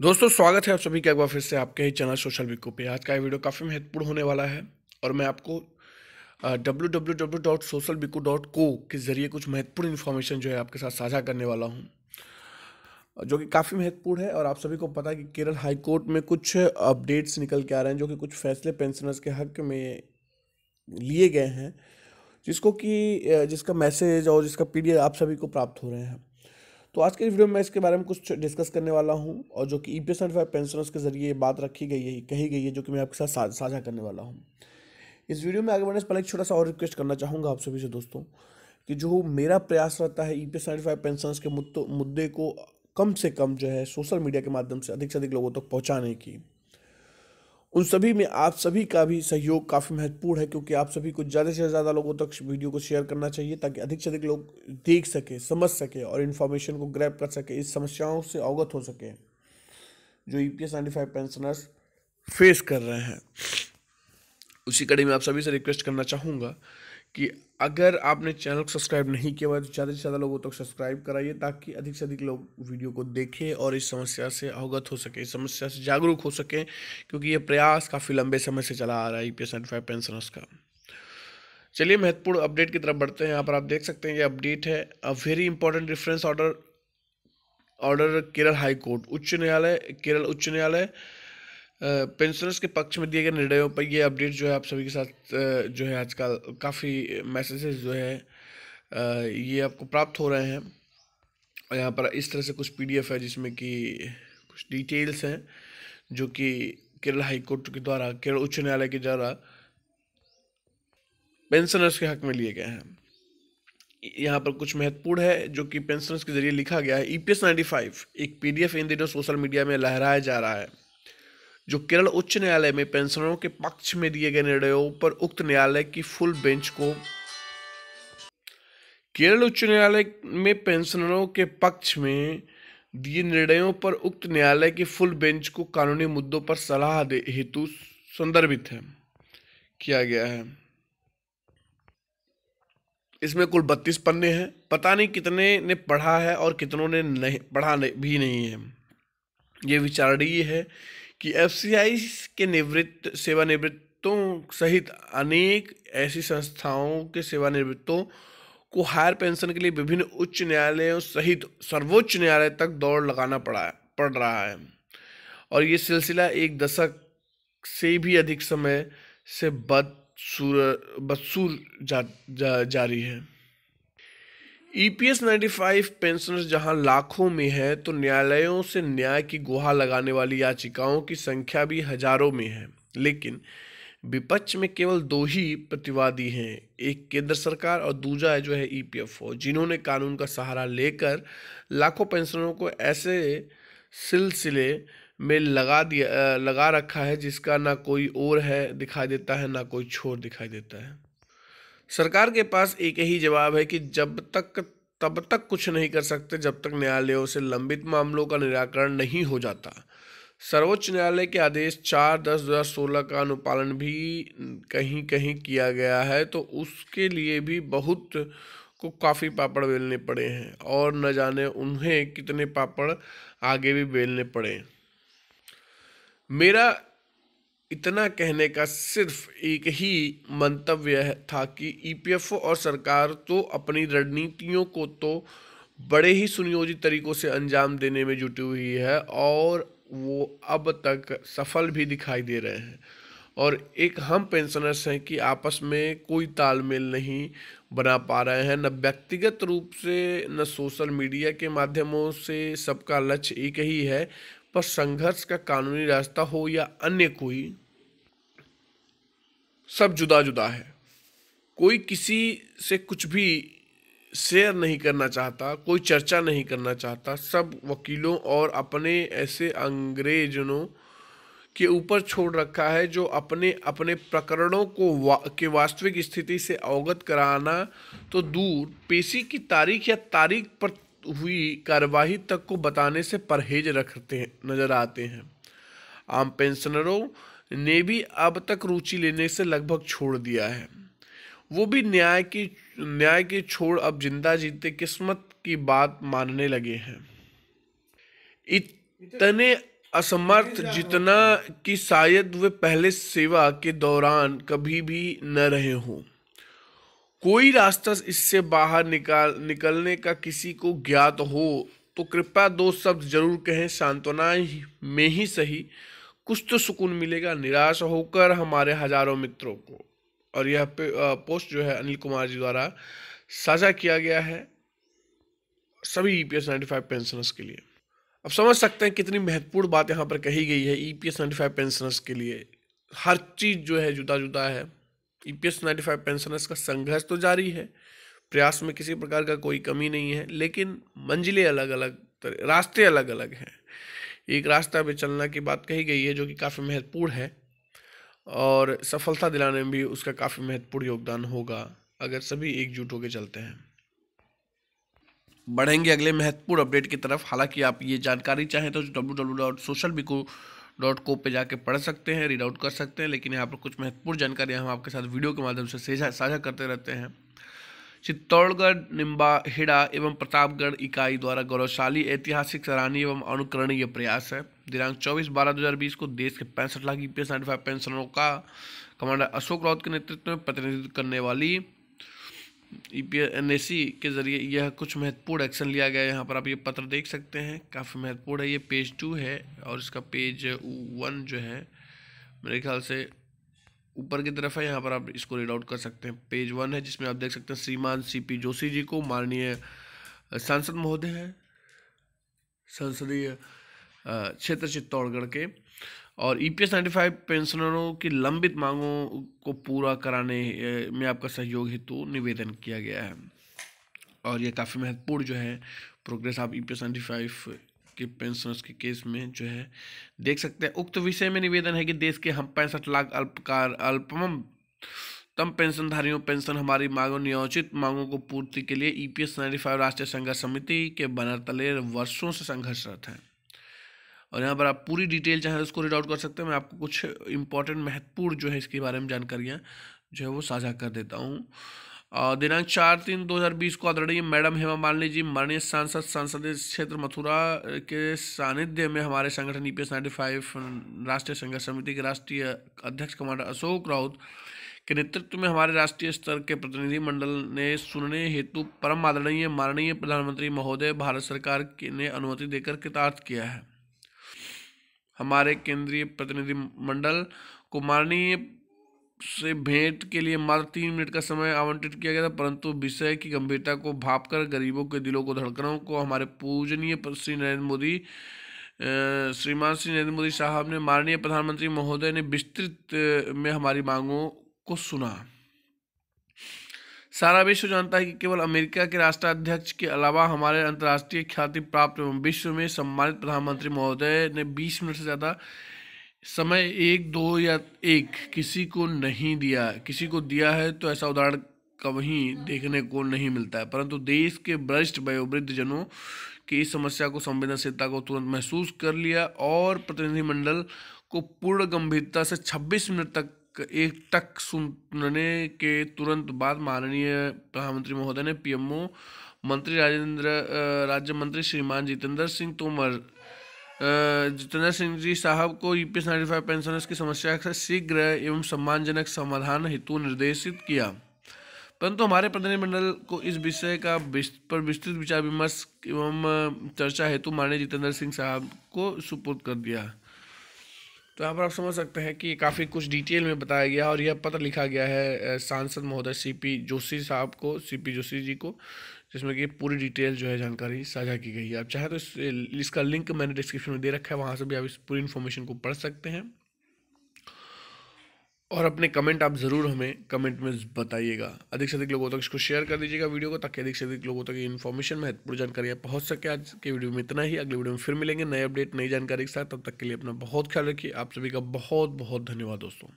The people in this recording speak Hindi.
दोस्तों स्वागत है आप सभी का एक बार फिर से आपके ही चैनल सोशल बिक्कू पे। आज का ये वीडियो काफ़ी महत्वपूर्ण होने वाला है और मैं आपको www.socialbikku.co के ज़रिए कुछ महत्वपूर्ण इन्फॉर्मेशन जो है आपके साथ साझा करने वाला हूँ, जो कि काफ़ी महत्वपूर्ण है। और आप सभी को पता है कि केरल हाई कोर्ट में कुछ अपडेट्स निकल के आ रहे हैं, जो कि कुछ फैसले पेंशनर्स के हक में लिए गए हैं, जिसका मैसेज और जिसका पीडीएफ आप सभी को प्राप्त हो रहे हैं। तो आज के इस वीडियो में मैं इसके बारे में कुछ डिस्कस करने वाला हूं, और जो कि ईपीएस 75 पेंशनर्स के जरिए ये बात रखी गई है, कही गई है, जो कि मैं आपके साथ साझा करने वाला हूं। इस वीडियो में आगे बढ़ने से पहले एक छोटा सा और रिक्वेस्ट करना चाहूँगा आप सभी से दोस्तों, कि जो मेरा प्रयास रहता है ईपीएस 75 पेंशनर्स के मुद्दे को कम से कम जो है सोशल मीडिया के माध्यम से अधिक लोगों तक पहुँचाने की, उन सभी में आप सभी का भी सहयोग काफ़ी महत्वपूर्ण है, क्योंकि आप सभी को ज़्यादा से ज़्यादा लोगों तक वीडियो को शेयर करना चाहिए, ताकि अधिक से अधिक लोग देख सके, समझ सके और इन्फॉर्मेशन को ग्रैब कर सके, इस समस्याओं से अवगत हो सके जो ईपीएस 95 पेंशनर्स फेस कर रहे हैं। उसी कड़ी में आप सभी से रिक्वेस्ट करना चाहूँगा कि अगर आपने चैनल को सब्सक्राइब नहीं किया हुआ है तो ज़्यादा से ज़्यादा लोगों तक सब्सक्राइब कराइए, ताकि अधिक से अधिक लोग वीडियो को देखें और इस समस्या से अवगत हो सके, इस समस्या से जागरूक हो सकें, क्योंकि ये प्रयास काफ़ी लंबे समय से चला आ रहा है ईपीएस 95 पेंशनर्स का। चलिए महत्वपूर्ण अपडेट की तरफ बढ़ते हैं। यहाँ पर आप देख सकते हैं ये अपडेट है, a very important reference order order Kerala high court उच्च न्यायालय, केरल उच्च न्यायालय पेंशनर्स के पक्ष में दिए गए निर्णयों पर ये अपडेट जो है आप सभी के साथ जो है आजकल काफ़ी मैसेजेस जो है ये आपको प्राप्त हो रहे हैं। और यहाँ पर इस तरह से कुछ पीडीएफ है, जिसमें कि कुछ डिटेल्स हैं जो कि केरल हाई कोर्ट के द्वारा, केरल उच्च न्यायालय के द्वारा पेंशनर्स के हक में लिए गए हैं। यहाँ पर कुछ महत्वपूर्ण है जो कि पेंशनर्स के जरिए लिखा गया है। ईपीएस 95 एक पीडीएफ इन दिनों सोशल मीडिया में लहराया जा रहा है, जो केरल उच्च न्यायालय में पेंशनरों के पक्ष में दिए गए निर्णयों पर उक्त न्यायालय की फुल बेंच को केरल उच्च न्यायालय में पेंशनरों के पक्ष में दिए निर्णयों पर उक्त न्यायालय की फुल बेंच को कानूनी मुद्दों पर सलाह दे हेतु संदर्भित है किया गया है। इसमें कुल 32 पन्ने हैं। पता नहीं कितने ने पढ़ा है और कितनों ने नहीं पढ़ा, भी नहीं है। ये विचारणीय है कि एफसीआई के सेवानिवृत्तों सहित अनेक ऐसी संस्थाओं के सेवानिवृत्तों को हायर पेंशन के लिए विभिन्न उच्च न्यायालयों सहित सर्वोच्च न्यायालय तक दौड़ लगाना पड़ रहा है, और ये सिलसिला एक दशक से भी अधिक समय से बदसूर जारी है। ईपीएस 95 पेंशनर्स जहां लाखों में है, तो न्यायालयों से न्याय की गुहार लगाने वाली याचिकाओं की संख्या भी हजारों में है। लेकिन विपक्ष में केवल दो ही प्रतिवादी हैं, एक केंद्र सरकार और दूसरा जो है ईपीएफओ, जिन्होंने कानून का सहारा लेकर लाखों पेंशनरों को ऐसे सिलसिले में लगा रखा है जिसका ना कोई ओर है दिखाई देता है, ना कोई छोर दिखाई देता है। सरकार के पास एक ही जवाब है कि तब तक कुछ नहीं कर सकते जब तक न्यायालयों से लंबित मामलों का निराकरण नहीं हो जाता। सर्वोच्च न्यायालय के आदेश 4/10/2016 का अनुपालन भी कहीं कहीं किया गया है, तो उसके लिए भी बहुत को काफ़ी पापड़ बेलने पड़े हैं, और न जाने उन्हें कितने पापड़ आगे भी बेलने पड़े। मेरा इतना कहने का सिर्फ एक ही मंतव्य था कि ईपीएफओ और सरकार तो अपनी रणनीतियों को तो बड़े ही सुनियोजित तरीकों से अंजाम देने में जुटी हुई है, और वो अब तक सफल भी दिखाई दे रहे हैं। और एक हम पेंशनर्स हैं कि आपस में कोई तालमेल नहीं बना पा रहे हैं, न व्यक्तिगत रूप से न सोशल मीडिया के माध्यमों से। सबका लक्ष्य एक ही है, पर संघर्ष का कानूनी रास्ता हो या अन्य कोई, सब जुदा जुदा है। कोई किसी से कुछ भी शेयर नहीं करना चाहता, कोई चर्चा नहीं करना चाहता। सब वकीलों और अपने ऐसे अंग्रेजों के ऊपर छोड़ रखा है, जो अपने अपने प्रकरणों को के वास्तविक स्थिति से अवगत कराना तो दूर, पेशी की तारीख या तारीख पर हुई कार्यवाही तक को बताने से परहेज रखते नजर आते हैं। आम पेंशनरों ने भी अब तक रुचि लेने से लगभग छोड़ दिया है। वो भी न्याय की छोड़ अब जिंदा जीते किस्मत की बात मानने लगे हैं। इतने असमर्थ जितना कि शायद वे पहले सेवा के दौरान कभी भी न रहे हों। कोई रास्ता इससे बाहर निकलने का किसी को ज्ञात हो तो कृपया दो शब्द जरूर कहें, सांत्वना में ही सही, कुछ तो सुकून मिलेगा। निराश होकर हमारे हजारों मित्रों को। और यह पोस्ट जो है अनिल कुमार जी द्वारा साझा किया गया है सभी ईपीएस 95 पेंशनर्स के लिए। अब समझ सकते हैं कितनी महत्वपूर्ण बात यहाँ पर कही गई है ईपीएस 95 पेंशनर्स के लिए। हर चीज जो है जुदा जुदा है। ईपीएस 95 पेंशनर्स का संघर्ष तो जारी है, प्रयास में किसी प्रकार का कोई कमी नहीं है, लेकिन मंजिलें अलग अलग, रास्ते अलग अलग हैं। एक रास्ता पे चलना की बात कही गई है जो कि काफ़ी महत्वपूर्ण है और सफलता दिलाने में भी उसका काफ़ी महत्वपूर्ण योगदान होगा अगर सभी एकजुट होकर चलते हैं। बढ़ेंगे अगले महत्वपूर्ण अपडेट की तरफ। हालांकि आप ये जानकारी चाहें तो www.socialbiko.co पे जाके पढ़ सकते हैं, रीड आउट कर सकते हैं, लेकिन यहाँ पर कुछ महत्वपूर्ण जानकारी हम आपके साथ वीडियो के माध्यम से साझा करते रहते हैं। चित्तौड़गढ़, निम्बाहेड़ा एवं प्रतापगढ़ इकाई द्वारा गौरवशाली, ऐतिहासिक, सराहनीय एवं अनुकरणीय प्रयास है। दिनांक 24/12/2020 को देश के 65 लाख ईपीएस 95 पेंशनरों का कमांडर अशोक राउत के नेतृत्व में प्रतिनिधित्व करने वाली ईपीएनएसी के जरिए यह कुछ महत्वपूर्ण एक्शन लिया गया है। यहाँ पर आप ये पत्र देख सकते हैं, काफ़ी महत्वपूर्ण है। ये पेज 2 है और इसका पेज 1 जो है मेरे ख्याल से ऊपर की तरफ है। यहाँ पर आप इसको रीड आउट कर सकते हैं। पेज 1 है जिसमें आप देख सकते हैं श्रीमान सीपी जोशी जी को, माननीय सांसद महोदय हैं संसदीय क्षेत्र चित्तौड़गढ़ के, और ईपीएस 95 पेंशनरों की लंबित मांगों को पूरा कराने में आपका सहयोग हेतु निवेदन किया गया है। और ये काफ़ी महत्वपूर्ण जो है प्रोग्रेस आप ईपीएस 95 के पेंशनर्स के केस में जो है देख सकते हैं। उक्त विषय में निवेदन है कि देश के हम 65 लाख अल्पतम पेंशनधारियों पेंशन हमारी मांगों नियोजित मांगों को पूर्ति के लिए ईपीएस 95 राष्ट्रीय संघर्ष समिति के बैनर तले वर्षों से संघर्षरत है। और यहाँ पर आप पूरी डिटेल चाहे उसको रीड आउट कर सकते हैं। मैं आपको कुछ इंपॉर्टेंट महत्वपूर्ण जो है इसके बारे में जानकारियाँ जो है वो साझा कर देता हूँ। दिनांक 4/3/2020 को आदरणीय मैडम हेमा मालिनी जी, माननीय सांसद, संसदीय क्षेत्र मथुरा के सानिध्य में हमारे संगठन ईपीएस 95 राष्ट्रीय संघर्ष समिति के राष्ट्रीय अध्यक्ष कमांडर अशोक राउत के नेतृत्व में हमारे राष्ट्रीय स्तर के प्रतिनिधि मंडल ने सुनने हेतु परम आदरणीय माननीय प्रधानमंत्री महोदय भारत सरकार ने अनुमति देकर कृतार्थ किया है। हमारे केंद्रीय प्रतिनिधि मंडल को माननीय से भेंट के लिए मात्र 3 मिनट का समय आवंटित किया गया था, परंतु विषय की गंभीरता को भांपकर गरीबों के दिलों को धड़कनों को हमारे पूजनीय श्रीमान श्री नरेंद्र मोदी साहब ने, माननीय प्रधानमंत्री महोदय ने विस्तृत में हमारी मांगों को सुना। सारा विश्व जानता है कि केवल अमेरिका के राष्ट्राध्यक्ष के अलावा हमारे अंतर्राष्ट्रीय ख्याति प्राप्त एवं विश्व में सम्मानित प्रधानमंत्री महोदय ने 20 मिनट से ज़्यादा समय 1, 2 या 1 किसी को नहीं दिया। किसी को दिया है तो ऐसा उदाहरण कहीं देखने को नहीं मिलता है, परंतु देश के वरिष्ठ वयोवृद्ध जनों की इस समस्या को, संवेदनशीलता को तुरंत महसूस कर लिया और प्रतिनिधिमंडल को पूर्ण गंभीरता से 26 मिनट तक एकटक सुनने के तुरंत बाद माननीय प्रधानमंत्री महोदय ने पीएमओ मंत्री राज्य मंत्री श्रीमान जितेंद्र सिंह जी साहब को ईपीएस 95 पेंशनर्स की समस्या का शीघ्र एवं सम्मानजनक समाधान हेतु निर्देशित किया, परंतु हमारे प्रतिनिधिमंडल को इस विषय पर विस्तृत विचार विमर्श एवं चर्चा हेतु माननीय जितेंद्र सिंह साहब को सुपुर्द कर दिया। तो यहाँ पर आप समझ सकते हैं कि काफ़ी कुछ डिटेल में बताया गया और यह पत्र लिखा गया है सांसद महोदय सीपी जोशी साहब को, सीपी जोशी जी को, जिसमें कि पूरी डिटेल जो है जानकारी साझा की गई है। आप चाहे तो इसका लिंक मैंने डिस्क्रिप्शन में दे रखा है, वहाँ से भी आप इस पूरी इन्फॉर्मेशन को पढ़ सकते हैं। और अपने कमेंट आप ज़रूर हमें कमेंट में बताइएगा। अधिक से अधिक लोगों तक इसको शेयर कर दीजिएगा वीडियो को, ताकि अधिक से अधिक लोगों तक ये इन्फॉर्मेशन महत्वपूर्ण जानकारी पहुंच सके। आज के वीडियो में इतना ही, अगले वीडियो में फिर मिलेंगे नए अपडेट नई जानकारी के साथ। तब तक के लिए अपना बहुत ख्याल रखिए। आप सभी का बहुत बहुत धन्यवाद दोस्तों।